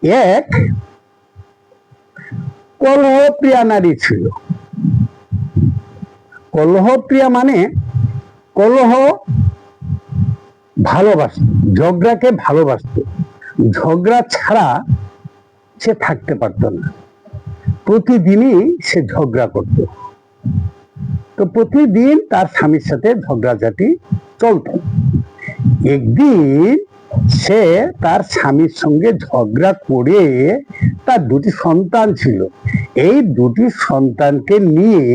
এক কলহপ্রিয়া নারী ছিল। কলহপ্রিয়া মানে কলহ ভালোবাসত, ঝগড়াকে ভালোবাসত, ঝগড়া ছাড়া সে থাকতে পারত না। প্রতিদিনই সে ঝগড়া করত। তো প্রতিদিন তার স্বামীর সাথে ঝগড়াঝাটি চলত। একদিন সে তার স্বামীর সঙ্গে ঝগড়া করে, তার দুটি সন্তান ছিল, এই দুটি সন্তানকে নিয়ে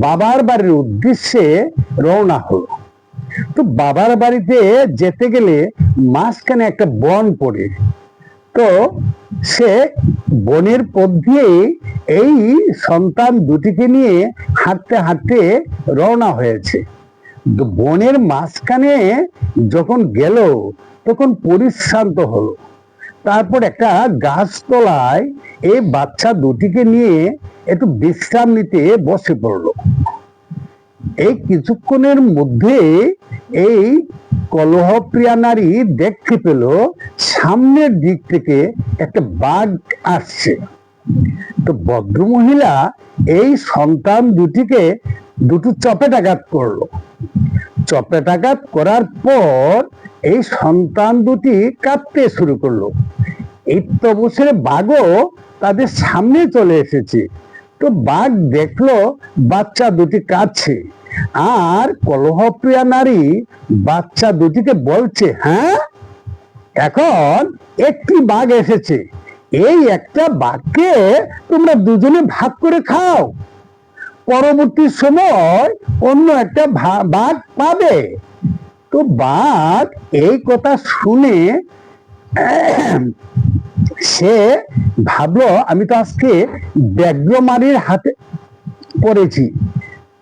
বাবার বাড়ির উদ্দেশ্যে রওনা হলো। তো বাবার বাড়িতে যেতে গেলে মাঝখানে একটা বন পড়ে, তো সে বনের পথ দিয়ে এই সন্তান দুটিকে নিয়ে হাঁটতে হাঁটতে রওনা হয়েছে। বনের মাঝখানে যখন গেল তখন পরিশ্রান্ত হলো। তারপর একটা গাছতলায় এই বাচ্চা দুটিকে নিয়ে একটু বিশ্রাম নিতে বসে পড়লো। এই কিছুক্ষণের মধ্যে এই কলহপ্রিয়া নারী দেখতে পেল সামনের দিক থেকে একটা বাঘ আসছে। তো ভদ্রমহিলা এই সন্তান দুটিকে দুটো চপেটাঘাত করলো। চপেটাঘাত করার পর এই সন্তান দুটি কাঁদতে শুরু করলো। এই তো অবসরে বাঘও তাদের সামনে চলে এসেছে। তো বাঘ দেখলো বাচ্চা দুটি কাঁদছে, আর কলহপ্রিয়া নারী বাচ্চা দুটিকে বলছে, হ্যাঁ, এখন একটি বাঘ এসেছে, এই একটা বাঘকে তোমরা দুজনে ভাগ করে খাও, পরবর্তী সময় অন্য একটা বাঘ পাবে। তো বাঘ এই কথা শুনে সে ভাবলো, আমি তো আজকে ব্যাঘ্রমারীর হাতে পড়েছি।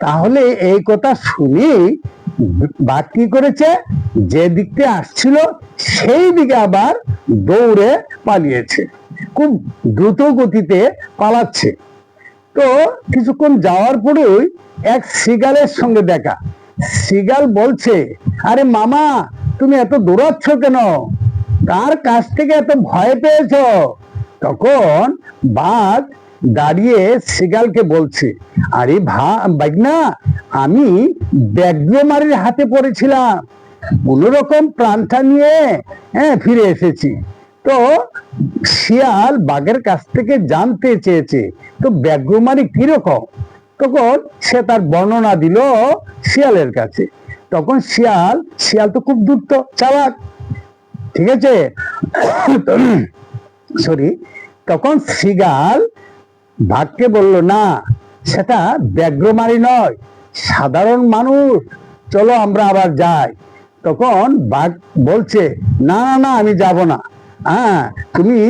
তাহলে এই কথা শুনে বাঘ কি করেছে, যে দিকতে আসছিল সেই দিকে আবার দৌড়ে পালিয়েছে, খুব দ্রুত গতিতে পালাচ্ছে। তো কিছুক্ষণ যাওয়ার পরেই এক শৃগালের সঙ্গে দেখা। শৃগাল বলছে, আরে মামা, তুমি এত দৌড়াচ্ছ কেন, কার কাছ থেকে এত ভয় পেয়েছ? তখন বাঘ দাঁড়িয়ে শৃগালকে বলছে, আরে ভাগনা, আমি ব্যাঘ্রমারীর হাতে পড়েছিলাম, কোনো রকম প্রাণটা নিয়ে ফিরে এসেছি। তো শিয়াল বাঘের কাছ থেকে জানতে চেয়েছে, তো ব্যাঘ্রমারী কিরকম? তখন সে তার বর্ণনা দিল শিয়ালের কাছে। তখন শিয়াল তো খুব দ্রুত চালাক, ঠিক আছে, সরি, তখন শৃগাল বাঘকে বলল, না, সেটা ব্যাঘ্রমারী নয়, সাধারণ মানুষ, চলো আমরা আবার যাই। তখন বাঘ বলছে, না না না, আমি যাব না, তুমি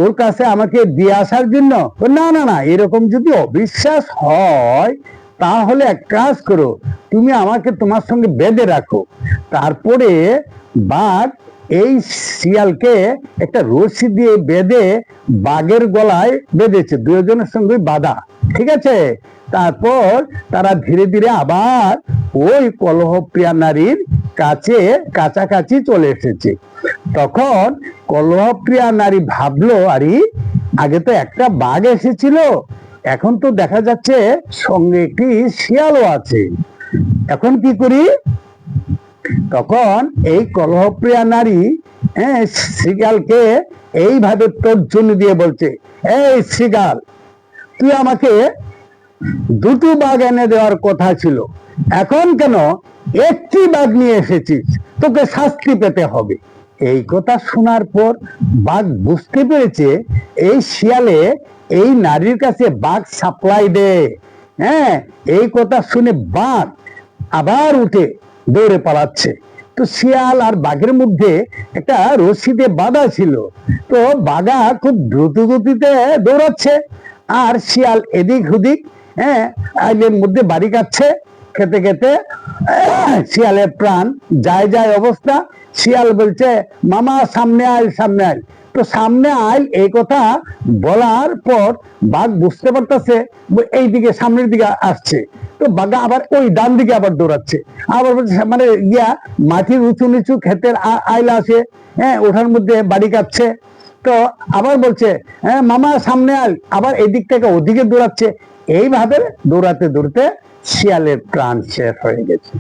ওর কাছে আমাকে দিয়ে আসার জন্য? না না না, এরকম যদি অবিশ্বাস হয় তাহলে এক কাজ করো, তুমি আমাকে তোমার সঙ্গে বেঁধে রাখো। তারপরে বাঘ এই শিয়ালকে একটা রশি দিয়ে বেঁধে বাঘের গলায় বেঁধেছে, দুজনের সঙ্গে বাঁধা, ঠিক আছে। তারপর তারা ধীরে ধীরে আবার ওই কলহপ্রিয়া নারীর কাছাকাছি চলে এসেছে। তখন কলহপ্রিয়া নারী ভাবলো, আরে আগে তো একটা বাঘ এসেছিল, এখন তো দেখা যাচ্ছে সঙ্গে একটি শিয়ালও আছে, এখন কি করি? তখন এই কলহপ্রিয়া নারী শৃগালকে এইভাবে তর্জনী দিয়ে বলছে, এই শৃগাল, তুই আমাকে দুটো বাঘ এনে দেওয়ার কথা ছিল, এখন কেন একটি বাঘ নিয়ে এসেছিস? তোকে শাস্তি পেতে হবে। এই কথা শোনার পর বাঘ বুঝতে পেরেছে এই শিয়ালে এই নারীর কাছে বাঘ সাপ্লাই দেয়। এই কথা শুনে বাঘ আবার উঠে দৌড়ে পালাচ্ছে। তো শিয়াল আর বাঘের মধ্যে একটা রশিতে বাঁধা ছিল, তো বাঘা খুব দ্রুত গতিতে দৌড়াচ্ছে, আর শিয়াল এদিক ওদিক আইলের মধ্যে বাড়ি কাটছে। খেতে খেতে শিয়ালের প্রাণ যায় যায় অবস্থা। শিয়াল বলছে, মামা সামনে আয়, সামনে আয়। তো সামনে আয় এই কথা বলার পর বাঘ বুঝতে পারতেছে এইদিকে সামনের দিকে আসছে। তো বাঘা আবার ওই ডান দিকে আবার দৌড়াচ্ছে, আবার মানে মাটির উঁচু নিচু ক্ষেতের আইল আছে, ওঠার মধ্যে বাড়ি কাটছে। তো আবার বলছে হ্যাঁ মামা সামনে আয়, আবার এদিক থেকে ওদিকে দৌড়াচ্ছে। এইভাবে দৌড়াতে দৌড়তে শিয়ালের প্রাণ শেষ হয়ে গেছে।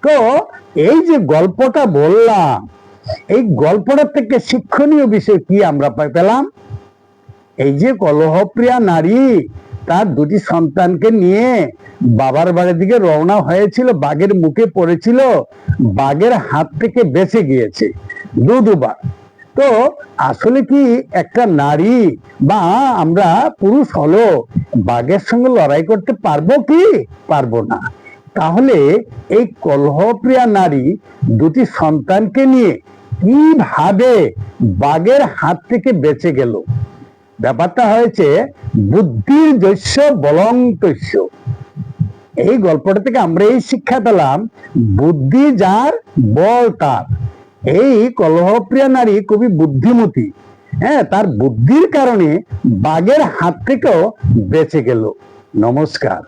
তো এই যে গল্পটা বললাম, এই গল্পটা থেকে শিক্ষণীয় বিষয় কি আমরা পেলাম? এই যে কলহপ্রিয়া নারী তার দুটি সন্তানকে নিয়ে বাবার বাড়ির দিকে রওনা হয়েছিল, বাঘের মুখে পড়েছিল, বাঘের হাত থেকে বেঁচে গিয়েছে দুবার। তো আসলে কি একটা নারী বা আমরা পুরুষ হলো বাঘের সঙ্গে লড়াই করতে পারবো কি? পারবো না। তাহলে এই কলহপ্রিয়া নারী দুটি সন্তানকে নিয়ে কিভাবে বাঘের হাত থেকে বেঁচে গেল? ব্যাপারটা হয়েছে বুদ্ধির জৈস্য বলং তৈস্য। এই গল্পটা থেকে আমরা এই শিক্ষা পেলাম, বুদ্ধি যার বল তার। এই কলহপ্রিয়া নারী খুবই বুদ্ধিমতী, হ্যাঁ, তার বুদ্ধির কারণে বাঘের হাত থেকেও বেঁচে গেল। নমস্কার।